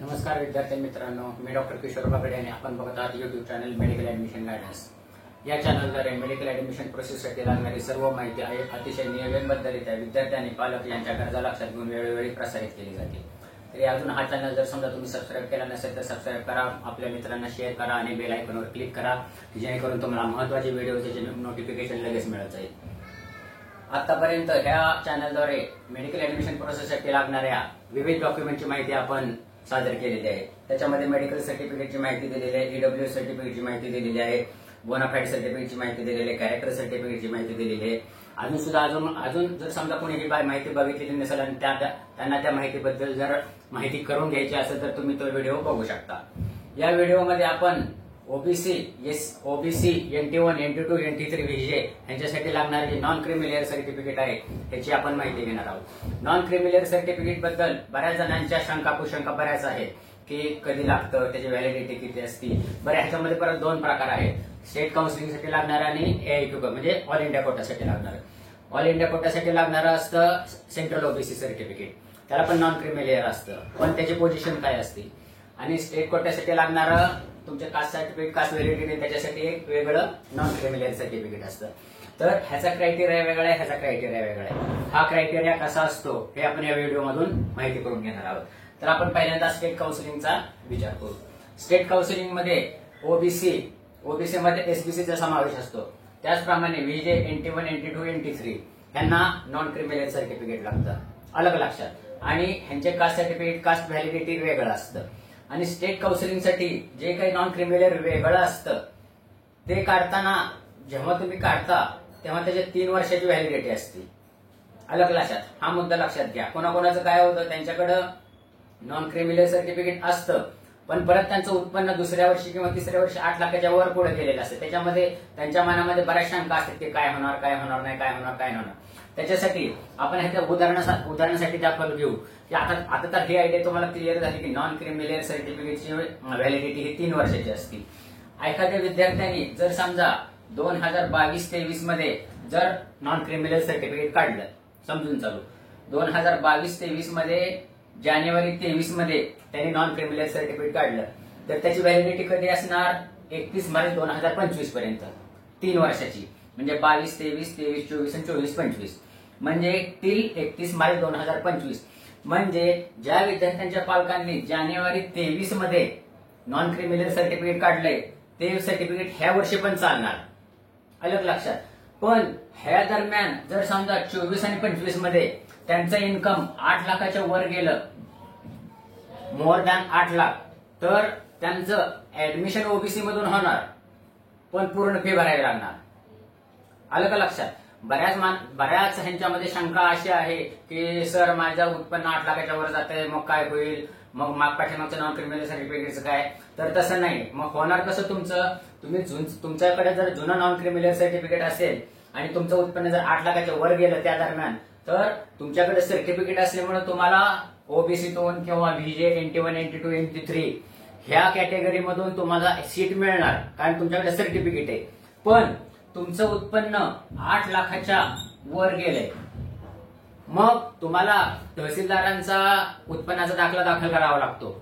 नमस्कार विद्यार्थी मित्रांनो, मी डॉक्टर किशोर बागडे आणि आपण बघत आहात YouTube channel medical admission guidance. या चॅनलद्वारे मेडिकल ऍडमिशन प्रोसेससाठी लागणारी सर्व माहिती आहे अतिशय नियमितबद्धरित्या विद्यार्थी आणि पालक यांच्या गरजा लक्षात घेऊन वेळोवेळी प्रसारित केली जाते। तरी अजून हा चॅनल जर समजा तुम्ही सबस्क्राईब केला नसेल तर सबस्क्राईब करा, आपल्या मित्रांना शेअर करा आणि बेल आयकॉनवर क्लिक करा जेणेकरून तुम्हाला महत्त्वाचे व्हिडिओचे नोटिफिकेशन लगेच मिळत जाईल। आतापर्यंत ह्या चॅनलद्वारे मेडिकल ऍडमिशन प्रोसेससाठी लागणाऱ्या विविध डॉक्युमेंटची माहिती आपण सादर केलेली आहे। त्याच्यामध्ये मेडिकल सर्टिफिकेटची माहिती दिलेली आहे, ईडब्ल्यू सर्टिफिकेटची माहिती दिलेली आहे, बोनाफाईड सर्टिफिकेटची माहिती दिलेली आहे, कॅरेक्टर सर्टिफिकेटची माहिती दिलेली आहे। अजून जर समजा कोणी ही माहिती बघितलेली नसेल आणि त्यांना त्या माहितीबद्दल जर माहिती करून घ्यायची असेल तर तुम्ही तो व्हिडिओ बघू शकता। या व्हिडिओमध्ये आपण OBC NT1, NT2, NT3 VJ यांच्यासाठी लागणारे जे नॉन क्रिमिलियर सर्टिफिकेट आहे त्याची आपण माहिती घेणार आहोत। नॉन क्रिमिलियर सर्टिफिकेट बद्दल बऱ्याच जणांच्या कुशंका बऱ्याच आहेत की कधी लागतं, त्याची व्हॅलिडिटी किती असते। बरं, ह्याच्यामध्ये परत दोन प्रकार आहेत, स्टेट काउन्सिलिंगसाठी लागणार आणि AIQ म्हणजे ऑल इंडिया कोटासाठी लागणार। ऑल इंडिया कोटासाठी लागणारं असतं सेंट्रल ओबीसी सर्टिफिकेट, त्याला पण नॉन क्रिमिलियर असतं, पण त्याची पोझिशन काय असते। आणि स्टेट कोट्यासाठी लागणारं तुमचे कास्ट सर्टिफिकेट, कास्ट व्हॅलिडिटी, त्याच्यासाठी एक वेगळं नॉन क्रिमिलियर सर्टिफिकेट असतं। तर ह्याचा क्रायटेरिया वेगळा आहे, ह्याचा क्रायटेरिया वेगळा आहे। हा क्रायटेरिया कसा असतो हे आपण या व्हिडिओमधून माहिती करून घेणार आहोत। तर आपण पहिल्यांदा स्टेट काउन्सिलिंगचा विचार करू। स्टेट काउन्सिलिंग मध्ये ओबीसी मध्ये एसबीसीचा समावेश असतो, त्याचप्रमाणे व्हीजे, NT1, NT2, NT3 यांना नॉन क्रिमिलियर सर्टिफिकेट लागतं, अलग लक्षात। आणि ह्यांचे कास्ट सर्टिफिकेट, कास्ट व्हॅलिडिटी वेगळं असतं। आणि स्टेट काउन्सिलिंगसाठी जे काही नॉन क्रिमिलियर वेगळं असतं ते काढताना जेव्हा तुम्ही काढता तेव्हा त्याच्या 3 वर्षाची व्हॅलिडिटी असते, अलग लक्षात। हा मुद्दा लक्षात घ्या। कोणाकोणाचं काय होतं, त्यांच्याकडं नॉन क्रिमिलियर सर्टिफिकेट असतं पण परत त्यांचं उत्पन्न दुसऱ्या वर्षी किंवा तिसऱ्या वर्षी 8 लाखाच्या वर पुढे गेलेलं असतं, त्याच्यामध्ये त्यांच्या मनामध्ये बऱ्याच शंका असतात की काय होणार नाही। त्याच्यासाठी आपण ह्याच्या उदाहरणासाठी दाखवून घेऊ की आता तर ही आयडिया तुम्हाला क्लिअर झाली की नॉन क्रिमिलियर सर्टिफिकेटची व्हॅलिडिटी ही 3 वर्षाची असते। एखाद्या विद्यार्थ्यांनी जर समजा 2022-23 मध्ये जर नॉन क्रिमिलियर सर्टिफिकेट काढलं, समजून चालू 2022-23 मध्ये जानेवारी 23 मध्ये त्यांनी नॉन क्रिमिलियर सर्टिफिकेट काढलं तर त्याची व्हॅलिडिटी कधी असणार, 31 मार्च 2025 पर्यंत, 3 वर्षाची। म्हणजे 22, 23, 24 आणि 24-25 म्हणजे टिल 31 मार्च 2025। म्हणजे ज्या विद्यार्थ्यांच्या पालकांनी जानेवारी 23 मध्ये नॉन क्रिमिलियर सर्टिफिकेट काढलंय ते सर्टिफिकेट ह्या वर्षी पण चालणार, अलग लक्षात। पण ह्या दरम्यान जर समजा 24 आणि 25 मध्ये त्यांचं इन्कम 8 लाखाच्या वर गेलं, मोर दॅन 8 लाख, तर त्यांचं ऍडमिशन ओबीसी मधून होणार पण पूर्ण फी भरायला लागणार, अलग लक्षात। बऱ्याच ह्यांच्यामध्ये शंका अशी आहे की सर माझं उत्पन्न 8 लाखाच्या वर जातंय, मग काय होईल, मग पाठीमागचं नॉन क्रिमिलियर सर्टिफिकेटचं काय। तर तसं नाही, मग होणार कसं तुमचं, तुमच्याकडे जर जुनं नॉन क्रिमिलियर सर्टिफिकेट असेल आणि तुमचं उत्पन्न जर 8 लाखाच्या वर गेलं त्या दरम्यान, तर तुमच्याकडे सर्टिफिकेट असल्यामुळे तुम्हाला ओबीसीतून किंवा व्हीजे, NT1, NT2, NT3 ह्या कॅटेगरीमधून तुम्हाला सीट मिळणार कारण तुमच्याकडे सर्टिफिकेट आहे। पण तुमचं उत्पन्न 8 लाखाच्या वर गेलंय, मग तुम्हाला तहसीलदारांचा उत्पन्नाचा दाखला दाखल करावा लागतो।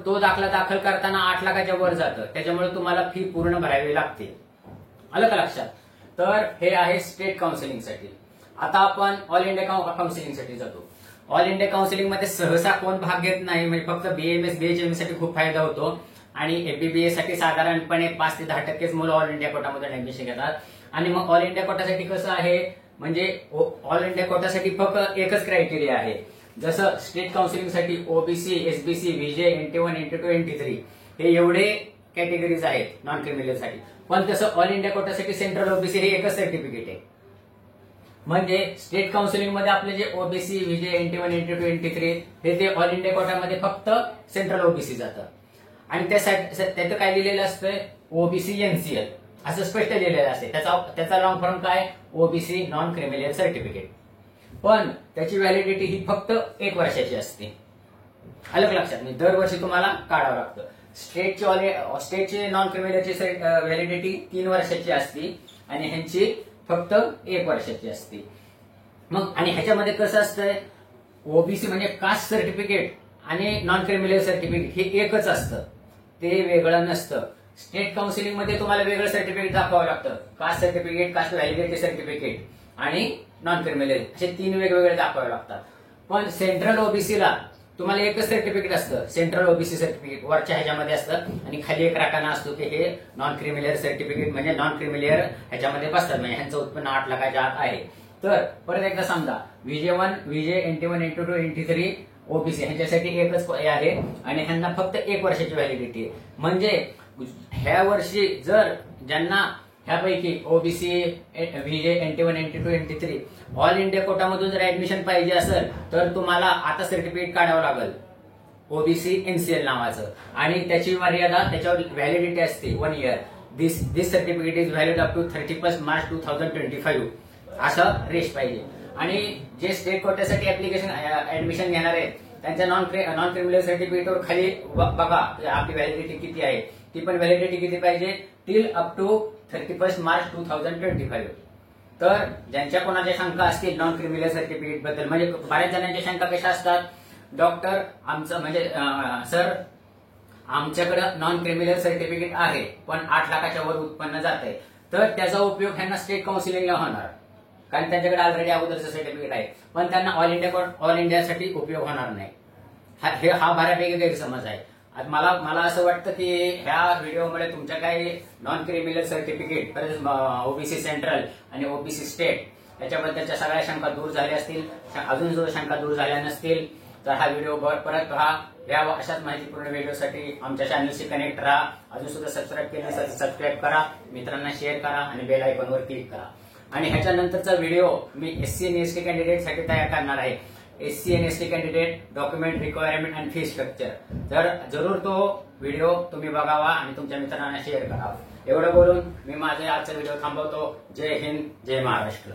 तो दाखला दाखल करताना 8 लाखाच्या वर जातं, त्याच्यामुळे तुम्हाला फी पूर्ण भरावी लागते, अलग लक्षात। तर हे आहे स्टेट काउन्सिलिंगसाठी। आता आपण ऑल इंडिया काउन्सिलिंगसाठी जातो। ऑल इंडिया काउन्सिलिंग मध्ये सहसा कोण भाग घेत नाही, म्हणजे फक्त BAMS, BHMS साठी खूप फायदा होतो आणि MBBS साठी साधारणपणे 5 ते 10% मुलं ऑल इंडिया कोटामध्ये ऍडमिशन घेतात। आणि मग ऑल इंडिया कोटासाठी कसं आहे, म्हणजे ऑल इंडिया कोटासाठी फक्त एकच क्रायटेरिया आहे, जसं स्टेट काउन्सिलिंगसाठी OBC, SBC, VJ, NT1, NT2, NT3 हे एवढे कॅटेगरीज आहेत नॉन क्रिमिलियर साठी। पण तसं ऑल इंडिया कोटासाठी सेंट्रल ओबीसी हे एकच सर्टिफिकेट आहे। म्हणजे स्टेट काउन्सिलिंग मध्ये आपले जे OBC, VJ, NT1, NT2, NT3 हे ते ऑल इंडिया कोटामध्ये फक्त सेंट्रल ओबीसी जातं। आणि त्याचं काय लिहिलेलं असतं, ओबीसी NCL असं स्पष्ट लिहिलेलं असते। त्याचा लॉंग फॉर्म काय, ओबीसी नॉन क्रिमिलियर सर्टिफिकेट। पण त्याची व्हॅलिडिटी ही फक्त 1 वर्षाची असते, अलग लक्षात। म्हणजे दरवर्षी तुम्हाला काढावं लागतं। स्टेटची नॉन क्रिमिलियरची व्हॅलिडिटी 3 वर्षाची असते आणि ह्यांची फक्त 1 वर्षाची असते। मग आणि ह्याच्यामध्ये कसं असतंय, ओबीसी म्हणजे कास्ट सर्टिफिकेट आणि नॉन क्रिमिनल सर्टिफिकेट हे एकच असतं, ते वेगळं नसतं. स्टेट काउन्सिलिंग मध्ये तुम्हाला वेगळं सर्टिफिकेट दाखवावं लागतं. Caste certificate, caste validity certificate आणि नॉन क्रिमिनल असे 3 वेगवेगळे दाखवावे लागतात. पण सेंट्रल ओबीसीला तुम्हाला एकच सर्टिफिकेट असतं, सेंट्रल ओबीसी सर्टिफिकेट वरच्या ह्याच्यामध्ये असतं आणि खाली एक राखाना असतो की हे नॉन क्रिमिलियर सर्टिफिकेट, म्हणजे नॉन क्रिमिलियर ह्याच्यामध्ये बसतात, म्हणजे ह्यांचं उत्पन्न 8 लाखाच्या आत आहे. तर परत एकदा समजा VJ1, VJ, NT1, NT2, NT3 OBC ह्यांच्यासाठी एकच आहे आणि ह्यांना फक्त 1 वर्षाची व्हॅलिडिटी आहे. म्हणजे ह्या वर्षी जर ज्यांना ह्यापैकी OBC, VJ, NT1, NT2, NT3 all India कोटामधून जर ऍडमिशन पाहिजे असेल तर तुम्हाला आता सर्टिफिकेट काढावं लागेल ओबीसी NCL नावाचं, आणि त्याची मर्यादा, त्याच्यावर व्हॅलिडिटी असते 1 year. This certificate is valid up to 31 March 2025 असं रेश पाहिजे. आणि जे स्टेट कोट्यासाठी ऍप्लिकेशन ऍडमिशन घेणार आहेत त्यांच्या नॉन क्रिमिनल सर्टिफिकेटवर खाली बघा आपली व्हॅलिडिटी किती आहे, ती पण व्हॅलिडिटी किती पाहिजे, टिल अप टू 31 मार्च 2025. तर ज्यांच्या कोणाच्या शंका असतील नॉन क्रिमिनल सर्टिफिकेट बद्दल, म्हणजे बऱ्याच जणांच्या शंका कशा असतात, डॉक्टर आमचं म्हणजे सर आमच्याकडे नॉन क्रिमिनल सर्टिफिकेट आहे पण 8 लाखाच्या वर उत्पन्न जात आहे, तर त्याचा उपयोग ह्यांना स्टेट काउन्सिलिंगला होणार कारण त्यांच्याकडे ऑलरेडी अगोदरचं सर्टिफिकेट आहे, पण त्यांना ऑल इंडियासाठी उपयोग होणार नाही. हा बऱ्यापैकी गैरसमज आहे. मला असं वाटतं की ह्या व्हिडिओमुळे तुमच्या काही non criminal certificate, OBC central आणि ओबीसी स्टेट याच्याबद्दलच्या सगळ्या शंका दूर झाल्या असतील. अजून जर शंका दूर झाल्या नसतील तर हा व्हिडिओ परत पहा. या अशाच माहितीपूर्ण व्हिडिओसाठी आमच्या चॅनलशी कनेक्ट राहा. अजून सुद्धा सबस्क्राईब केले तर सबस्क्राईब करा, मित्रांना शेअर करा आणि बेल आयकॉनवर क्लिक करा. आणि ह्याच्यानंतरचा व्हिडिओ मी SC आणि ST कॅन्डिडेट साठी तयार करणार आहे. SC आणि ST कॅन्डिडेट डॉक्युमेंट रिक्वायरमेंट आणि फी स्ट्रक्चर. तर जरूर तो व्हिडिओ तुम्ही बघावा आणि तुमच्या मित्रांना शेअर करावा. एवढं बोलून मी माझा आजचा व्हिडिओ थांबवतो. जय हिंद, जय महाराष्ट्र.